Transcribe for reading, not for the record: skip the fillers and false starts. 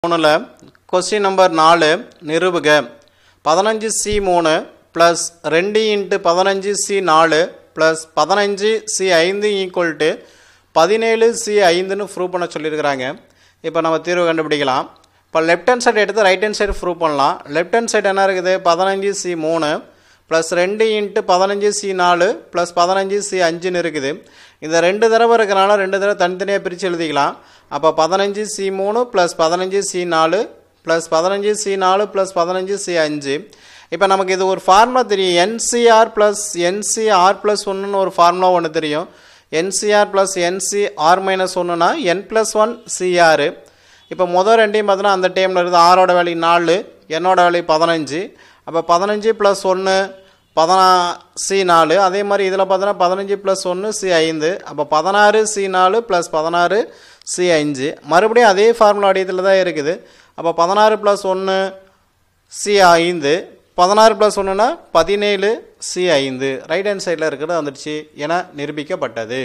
3ல question number 4 நிரூபக 15C3 plus 2 into 15C4 plus 15C5 equal to 17C5 னு prove பண்ண சொல்லியிருக்காங்க. இப்போ நம்ம தீர்வு கண்டுபிடிக்கலாம். இப்போ லெஃப்ட் ஹேண்ட் சைடு எடுத்து ரைட் ஹேண்ட் சைடு ப்ரூவ் பண்ணலாம். லெஃப்ட் ஹேண்ட் சைடு என்ன இருக்குது 15C3 plus 2 into 15C4 plus 15C5 னு இருக்குது. இந்த ரெண்டு தடவை இருக்கறனால ரெண்டு தடவை தனித்தனியாக பிரித்து எழுதிக்கலாம். அப்போ 15C3 plus 15C4 plus 15C4 plus 15C5. இப்போ நமக்கு இது ஒரு ஃபார்முலா தெரியும். NCR plus NCR plus 1ன்னு ஒரு ஃபார்முலா ஒன்று தெரியும். NCR plus NCR minus 1னா N plus 1 CR. இப்போ முதல் ரெண்டையும் பார்த்தோன்னா அந்த டைமில் இருக்குது ஆரோட வேல்யூ 4, என்னோட வேல்யூ 15. அப்போ 15 plus 1 C4. அதே மாதிரி இதில் பார்த்தோன்னா 15 plus 1 C5. அப்போ 16C4 plus 16C5. மறுபடியும் அதே ஃபார்முலா வடிவத்தில் தான் இருக்குது. அப்போ 16 plus 1 C5, 16 plus 1னா 17C5. Right hand சைடில் இருக்கிறது வந்துடுச்சு என நிரூபிக்கப்பட்டது.